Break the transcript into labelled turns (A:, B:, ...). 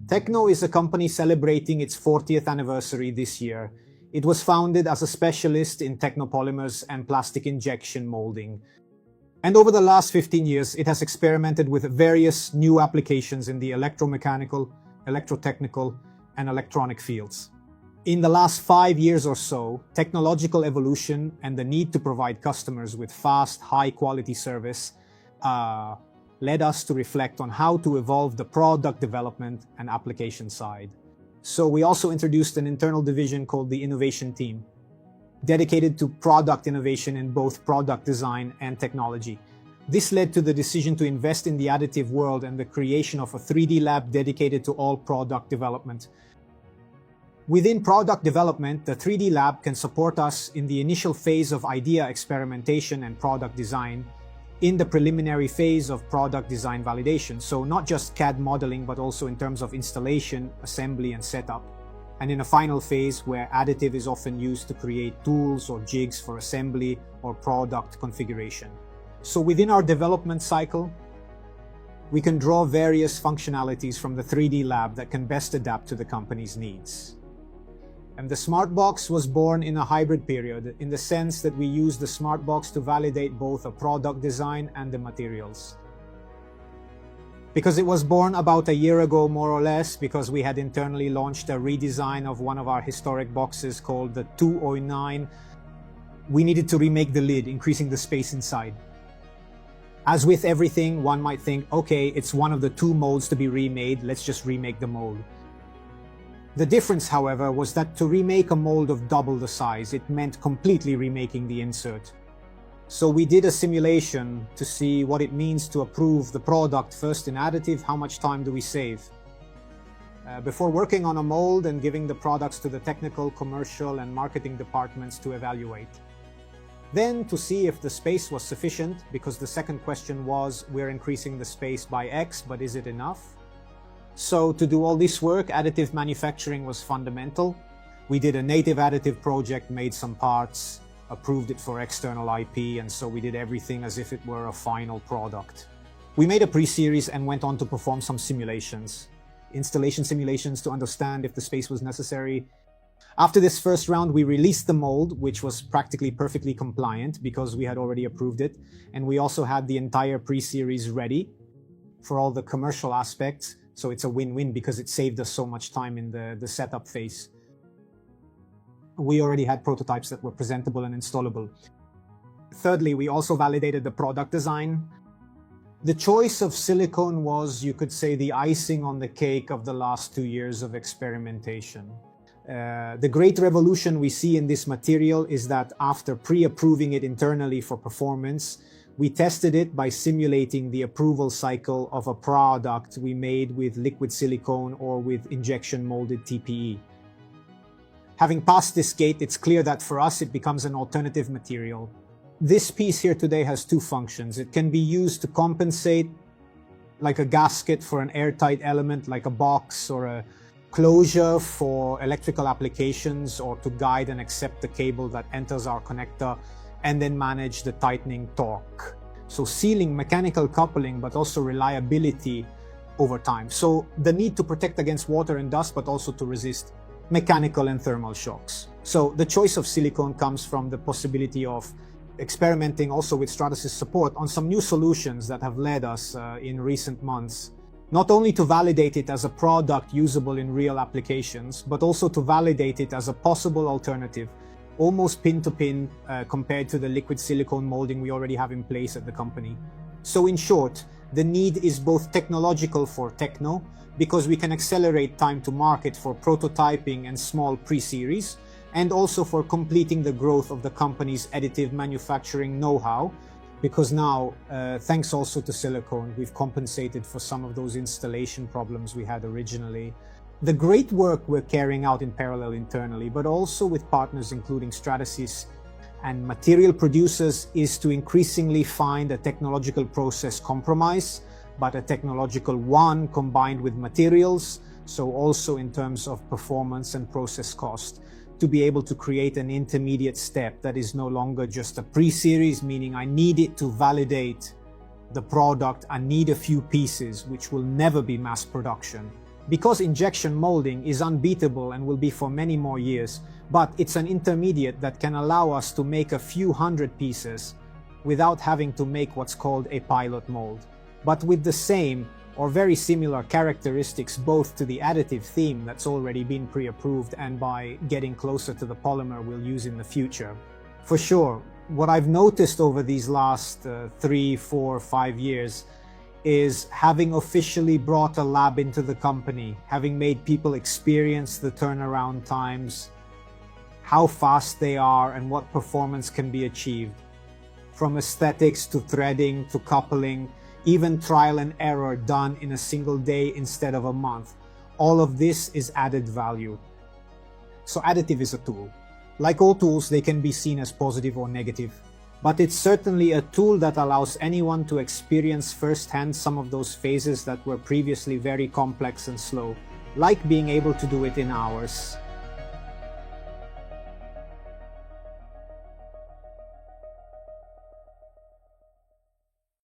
A: Techno is a company celebrating its 40th anniversary this year. It was founded as a specialist in technopolymers and plastic injection molding. And over the last 15 years, it has experimented with various new applications in the electromechanical, electrotechnical, and electronic fields. In the last 5 years or so, technological evolution and the need to provide customers with fast, high-quality service led us to reflect on how to evolve the product development and application side. So we also introduced an internal division called the Innovation Team, dedicated to product innovation in both product design and technology. This led to the decision to invest in the additive world and the creation of a 3D lab dedicated to all product development. Within product development, the 3D lab can support us in the initial phase of idea experimentation and product design, in the preliminary phase of product design validation, so not just CAD modeling, but also in terms of installation, assembly, and setup, and in a final phase where additive is often used to create tools or jigs for assembly or product configuration. So within our development cycle, we can draw various functionalities from the 3D lab that can best adapt to the company's needs. And the Smartbox was born in a hybrid period, in the sense that we used the Smartbox to validate both a product design and the materials. Because it was born about a year ago, more or less, because we had internally launched a redesign of one of our historic boxes called the 209, we needed to remake the lid, increasing the space inside. As with everything, one might think, okay, it's one of the two molds to be remade, let's just remake the mold. The difference, however, was that to remake a mold of double the size, it meant completely remaking the insert. So we did a simulation to see what it means to approve the product first in additive, how much time do we save. Before working on a mold and giving the products to the technical, commercial, and marketing departments to evaluate. Then to see if the space was sufficient, because the second question was, we're increasing the space by X, but is it enough? So to do all this work, additive manufacturing was fundamental. We did a native additive project, made some parts, approved it for external IP, and so we did everything as if it were a final product. We made a pre-series and went on to perform some simulations, installation simulations to understand if the space was necessary. After this first round, we released the mold, which was practically perfectly compliant because we had already approved it, and we also had the entire pre-series ready for all the commercial aspects. So it's a win-win because it saved us so much time in the setup phase. We already had prototypes that were presentable and installable. Thirdly, we also validated the product design. The choice of silicone was, you could say, the icing on the cake of the last 2 years of experimentation. The great revolution we see in this material is that after pre-approving it internally for performance, we tested it by simulating the approval cycle of a product we made with liquid silicone or with injection molded TPE. Having passed this gate, it's clear that for us it becomes an alternative material. This piece here today has two functions. It can be used to compensate, like a gasket for an airtight element like a box, or a closure for electrical applications, or to guide and accept the cable that enters our connector, and then manage the tightening torque. So sealing, mechanical coupling, but also reliability over time. So the need to protect against water and dust, but also to resist mechanical and thermal shocks. So the choice of silicone comes from the possibility of experimenting also with Stratasys support on some new solutions that have led us in recent months, not only to validate it as a product usable in real applications, but also to validate it as a possible alternative, almost pin-to-pin compared to the liquid silicone molding we already have in place at the company. So in short, the need is both technological for Techno, because we can accelerate time to market for prototyping and small pre-series, and also for completing the growth of the company's additive manufacturing know-how, because now, thanks also to silicone, we've compensated for some of those installation problems we had originally. The great work we're carrying out in parallel internally, but also with partners including Stratasys and material producers, is to increasingly find a technological process compromise, but a technological one combined with materials, so also in terms of performance and process cost, to be able to create an intermediate step that is no longer just a pre-series, meaning I need it to validate the product, I need a few pieces which will never be mass production. Because injection molding is unbeatable and will be for many more years, but it's an intermediate that can allow us to make a few hundred pieces without having to make what's called a pilot mold, but with the same or very similar characteristics both to the additive theme that's already been pre-approved and by getting closer to the polymer we'll use in the future. For sure, what I've noticed over these last 3, 4, 5 years is having officially brought a lab into the company, having made people experience the turnaround times, how fast they are and what performance can be achieved. From aesthetics to threading to coupling, even trial and error done in a single day instead of a month. All of this is added value. So additive is a tool. Like all tools, they can be seen as positive or negative. But it's certainly a tool that allows anyone to experience firsthand some of those phases that were previously very complex and slow, like being able to do it in hours.